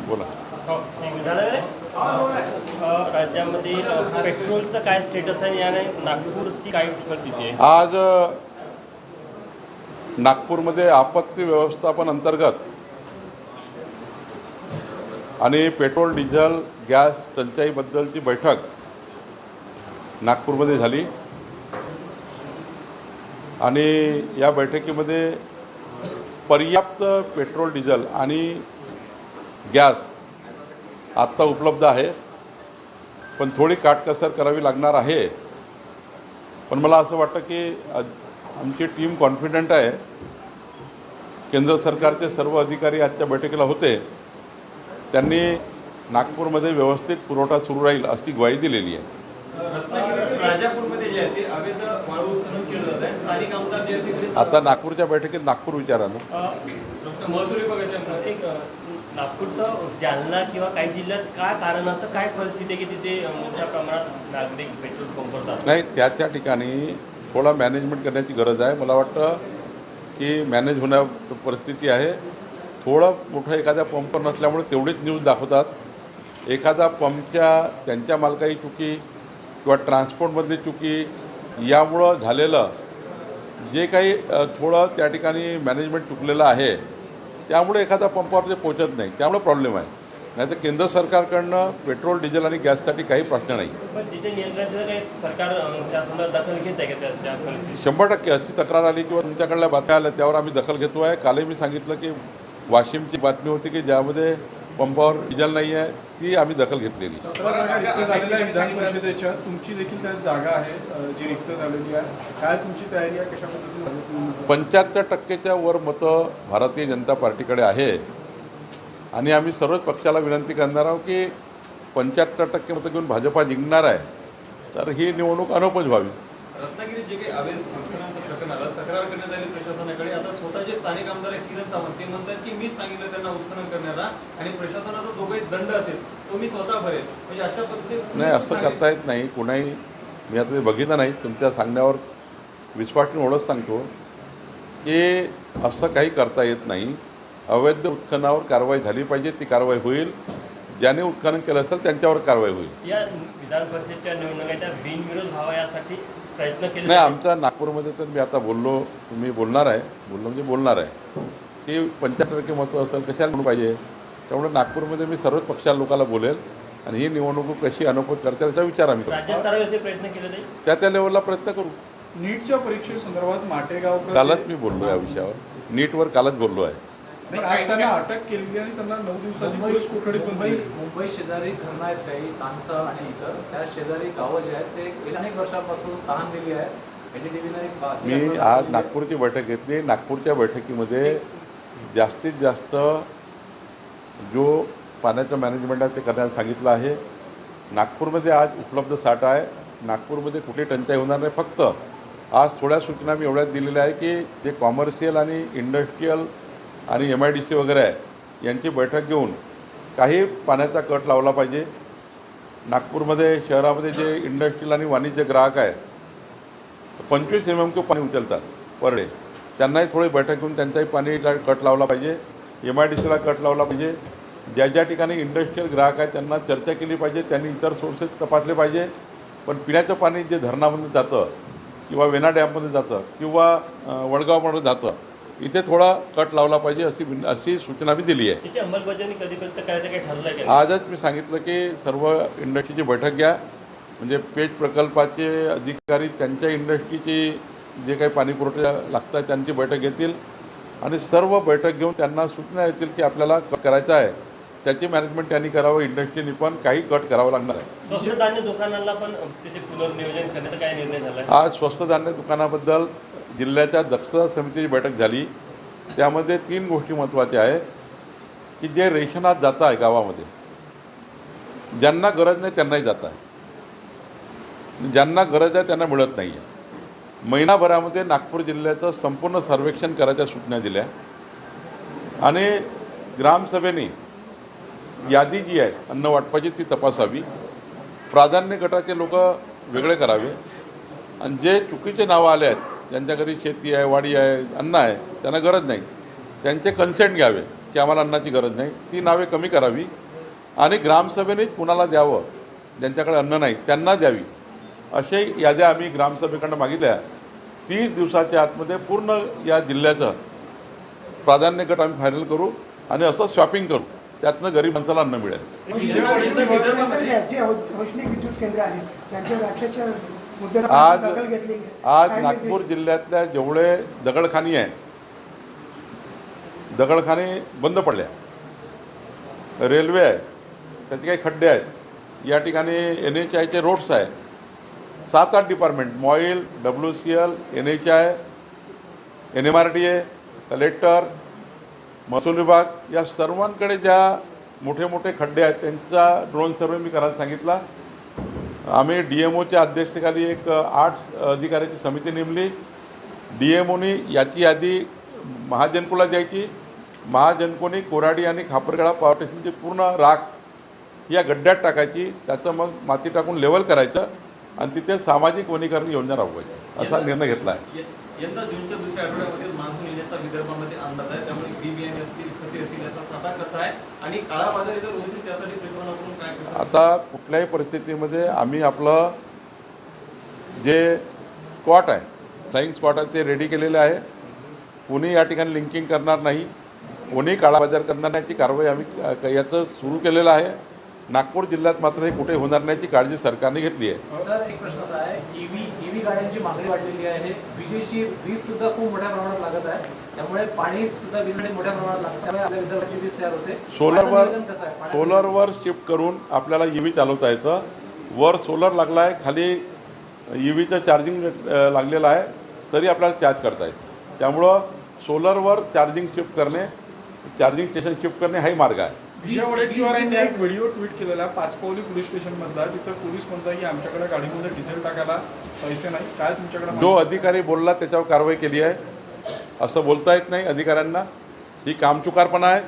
बोला. राज्यामध्ये पेट्रोलचं काय स्टेटस आहे आणि नागपूरची काय परिस्थिती आहे? आज नागपूरमध्ये आपत्ती व्यवस्थापन अंतर्गत आणि पेट्रोल डिझेल गॅस टंचाईबद्दलची बैठक नागपूरमध्ये झाली आणि या बैठकीमध्ये पर्याप्त पेट्रोल डिझेल आणि गॅस आत्ता उपलब्ध आहे, पण थोडी काटकसर करावी लागणार आहे. पण मला असं वाटतं की आमची टीम कॉन्फिडंट आहे. केंद्र सरकारचे सर्व अधिकारी आजच्या बैठकीला होते. त्यांनी नागपूरमध्ये व्यवस्थित पुरवठा सुरू राहील अशी ग्वाही दिलेली आहे. राजापूरमध्ये जे आहे ते अवैध वाळू उत्खनन केलं जात आहे. स्थानिक आमदार जे आहेत ते आता नागपूरच्या बैठकीत नागपूर विचारा ना. महसूल विभागाच्या एक नागपूरचं जालना किंवा काही जिल्ह्यात काय कारण असं काय परिस्थिती आहे की तिथे मोठ्या प्रमाणात नागरिक पेट्रोल पंप करतात? नाही, त्या ठिकाणी थोडा मॅनेजमेंट करण्याची गरज आहे. मला वाटतं की मॅनेज होण्या परिस्थिती आहे. थोडं मोठं एखाद्या पंप नसल्यामुळे तेवढीच न्यूज दाखवतात. एखादा पंपच्या त्यांच्या मालकाची चुकी किंवा ट्रान्सपोर्टमधली चुकी यामुळं झालेलं जे काही थोडं त्या ठिकाणी मॅनेजमेंट चुकलेलं आहे त्यामुळे एखादा पंपावर ते पोचत नाही, त्यामुळे प्रॉब्लेम आहे. नाही तर केंद्र सरकारकडनं पेट्रोल डिझेल आणि गॅससाठी काही प्रश्न नाही. पण तिथे नियंत्रणाचं काही सरकार दखल घेत आहे का त्या परिस्थितीत? 100% अशी तक्रार आली किंवा तुमच्याकडल्या बातम्या आल्या त्यावर आम्ही दखल घेतो आहे. कालही मी सांगितलं की वाशिमची बातमी होती की ज्यामध्ये पंपावर डिझेल नाही आहे, ती आम्ही दखल घेतलेली. 17 जागा रिक्त झालेल्या विधान परिषदेच्या, तुमची देखील त्यात जागा आहे जी रिक्त झालेली आहे. काय तुमची तयारी आहे, कशा पद्धतीने? 75%च्या वर मतं भारतीय जनता पार्टीकडे आहे आणि आम्ही सर्वच पक्षाला विनंती करणार आहोत की 75% मतं घेऊन भाजपा जिंकणार आहे, तर ही निवडणूक अनौपच व्हावी. रत्नागिरीत जे काही अवैध उत्खननाचं प्रकरण आलं, तक्रार करण्यात आली प्रशासनाकडे. आता स्वतःचे स्थानिक आमदार किरण सावंत ते म्हणतात की मी सांगितलं त्यांना उत्खनन करण्याला आणि प्रशासनाचा जो काही दंड असेल तो मी स्वतः भरेल. म्हणजे अशा पद्धतीने नाही, असं करता येत नाही. कुणाही मी आता ते बघितलं नाही, तुमच्या सांगण्यावर विश्वास ठेवून एवढंच सांगतो की असं काही करता येत नाही. अवैध उत्खननावर कारवाई झाली पाहिजे, ती कारवाई होईल. ज्याने उत्खनन केलं असेल त्यांच्यावर कारवाई होईल. या विधान परिषदेच्या निवडणुकीच्या बिनविरोध व्हावा यासाठी प्रयत्न केले नाही, आमच्या नागपूरमध्ये तर मी आता बोललो, तुम्ही बोलणार आहे की 75% मतं असेल कशाला म्हणून पाहिजे. त्यामुळे नागपूरमध्ये मी सर्वच पक्षाला लोकांना बोलेल आणि ही निवडणूक कशी अनौपच करता याचा विचार आम्ही करू. राज्यस्तरावर असे प्रयत्न केले नाही? त्या लेवलला प्रयत्न करू. नीटच्या परीक्षेसंदर्भात माटेगाव कालच मी बोललो या विषयावर, नीटवर कालच बोललो आहे. नाही, आज त्यांना अटक केलेली आणि त्यांना 9 दिवसाची पोलीस कोठडी पण दिली. मुंबई शेजारी धरणं आहेत काही तानसा आणि इतर त्या शेजारी गावं जे आहेत ते गेल्या अनेक वर्षांपासून तहान दिली आहे. एनडीटीव्हीने मी आज नागपूरची बैठक घेतली. नागपूरच्या बैठकीमध्ये जास्तीत जास्त जो पाण्याचं मॅनेजमेंट आहे ते करण्याला सांगितलं आहे. नागपूरमध्ये आज उपलब्ध साठा आहे. नागपूरमध्ये कुठली टंचाई होणार नाही. फक्त आज थोड्या सूचना मी एवढ्याच दिलेल्या आहे की जे कॉमर्शियल आणि इंडस्ट्रीयल आणि MIDC वगैरे आहे यांची बैठक घेऊन काही पाण्याचा कट लावला पाहिजे. नागपूरमध्ये शहरामध्ये जे इंडस्ट्रीयल आणि वाणिज्य ग्राहक आहेत 25 MMCU पाणी उचलतात पर डे, त्यांनाही थोडी बैठक घेऊन त्यांचाही पाणी कट लावला पाहिजे. MIDCला कट लावला पाहिजे. ज्या ठिकाणी इंडस्ट्रीयल ग्राहक आहेत त्यांना चर्चा केली पाहिजे, त्यांनी इतर सोर्सेस तपासले पाहिजे. पण पिण्याचं पाणी जे धरणामध्ये जातं किंवा वेना डॅममध्ये जातं किंवा वडगावमध्ये जातं, इथे थोडा कट लावला पाहिजे अशी सूचना मी दिली आहे. याची अंमलबजावणी कधीपर्यंत करायचं काही ठरलं आहे का? आजच मी सांगितलं की सर्व इंडस्ट्रीची बैठक घ्या. म्हणजे पेच प्रकल्पाचे अधिकारी त्यांच्या इंडस्ट्रीची जे काही पाणी पुरवठा लागतात त्यांची बैठक घेतील आणि सर्व बैठक घेऊन त्यांना सूचना येतील की आपल्याला करायचं आहे, त्याची मॅनेजमेंट त्यांनी करावं. इंडस्ट्रीनी पण काही कट करावं लागणार आहे. स्वस्त धान्य दुकानाला पण तिथे पुनर्नियोजन करण्याचा काय निर्णय झाला? आज स्वस्त धान्य दुकानाबद्दल जिल्ह्याच्या दक्षता समितीची बैठक झाली. त्यामध्ये 3 गोष्टी महत्त्वाच्या आहे की जे रेशनात जातं आहे गावामध्ये, ज्यांना गरज नाही त्यांनाही जात आहे, ज्यांना गरज आहे त्यांना मिळत नाही आहे. महिनाभरामध्ये नागपूर जिल्ह्याचं संपूर्ण सर्वेक्षण करायच्या सूचना दिल्या आणि ग्रामसभेने यादी जी आहे अन्न वाटपाची ती तपासावी. प्राधान्य गटाचे लोक वेगळे करावे आणि जे चुकीचे नावं आले आहेत ज्यांच्या घरी शेती आहे, वाडी आहे, अन्न आहे, त्यांना गरज नाही, त्यांचे कन्सेंट घ्यावे की आम्हाला अन्नाची गरज नाही, ती नावे कमी करावी आणि ग्रामसभेनेच कुणाला द्यावं ज्यांच्याकडे अन्न नाही त्यांना द्यावी, असे याद्या आम्ही ग्रामसभेकडनं मागितल्या. 30 दिवसाच्या आतमध्ये पूर्ण या जिल्ह्याचं प्राधान्य गट आम्ही फायनल करू आणि असं शॉपिंग करू, त्यातनं गरीब माणसाला अन्न मिळेल. जे औष्णिक विद्युत केंद्र आहेत त्यांच्या व्याख्याच्या मुद्द्यावर आज दखल घेतली आहे. आज काय नागपूर जिल्ह्यातल्या जेवढे दगडखानी आहे, दगडखाने बंद पडल्या, रेल्वे आहे त्याचे काही खड्डे आहेत, या ठिकाणी NHIचे रोड्स आहे, 7-8 department MOIL, WCL, NHI, NMRDA, collector, महसूल विभाग या सर्वांकडे ज्या मोठे मोठे खड्डे आहेत त्यांचा ड्रोन सर्वे मी करायला सांगितला. आम्ही DMOच्या अध्यक्षतेखाली एक 8 अधिकाऱ्याची समिती नेमली. DMOनी याची यादी महाजनकोला द्यायची, महाजनकोनी कोराडी आणि खापरगडा पॉवर स्टेशनची पूर्ण राख या गड्ड्यात टाकायची, त्याचं मग माती टाकून लेवल करायचं आणि तिथे सामाजिक वनीकरण योजना राबवायची असा निर्णय घेतला आहे. यंदा जूनच्या दुसऱ्या आठवड्यामध्ये मान्सून येण्याचा विदर्भामध्ये अंदाज आहे, त्यामुळे बी बियाणे असतील, खते असतील, याचा साठा कसा आहे आणि काळा बाजारी जर होईल त्यासाठी प्रशासनाकडून काय करणार? आता कुठल्याही परिस्थितीमध्ये आम्ही आपलं जे स्क्वॉट आहे, फ्लाईंग स्क्वॉट आहे ते रेडी केलेलं आहे. कोणी या ठिकाणी लिंकिंग करणार नाही, कोणी काळाबाजार करणार नाही याची कारवाई आम्ही याचं सुरू केलेलं आहे. नागपूर जिल्ह्यात मात्र हे कुठे होणार नाही याची काळजी सरकारने घेतली आहे. सर, एक प्रश्न असा आहे, ईव्ही गाड्यांची मागणी वाढलेली आहे, विजेची वीज सुद्धा खूप मोठ्या प्रमाणात लागत आहे, त्यामुळे पाणी सुद्धा वीजसाठी मोठ्या प्रमाणात लागतं, त्यामुळे आपल्या विदर्भाची वीज तयार होते. सोलरवर शिफ्ट करून आपल्याला EV चालवता येतं. वर सोलर लागला आहे, खाली EVचं चार्जिंग लागलेलं आहे, तरी आपल्याला चार्ज करता येतं. त्यामुळं सोलरवर चार्जिंग शिफ्ट करणे, चार्जिंग स्टेशन शिफ्ट करणे हाही मार्ग आहे. विजय वडेट्टीवार यांनी एक व्हिडिओ ट्विट केलेला पाचपावली पोलीस स्टेशनमधला, तिथं पोलीस म्हणतात की आमच्याकडे गाडीमध्ये डिझेल टाकायला पैसे नाही. काय तुमच्याकडे जो अधिकारी बोलला त्याच्यावर कारवाई केली आहे, असं बोलता येत नाही अधिकाऱ्यांना. ही कामचुकारपणा आहे.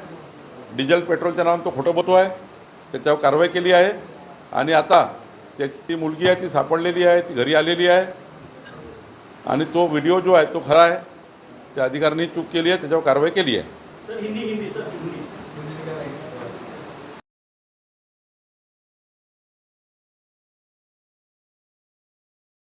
डिझेल पेट्रोलच्या नावानं तो खोटं बोलतो आहे, त्याच्यावर कारवाई केली आहे. आणि आता त्याची मुलगी आहे ती सापडलेली आहे, ती घरी आलेली आहे आणि तो व्हिडिओ जो आहे तो खरा आहे. त्या अधिकाऱ्यांनी चूक केली आहे, त्याच्यावर कारवाई केली आहे. Sir Hindi sir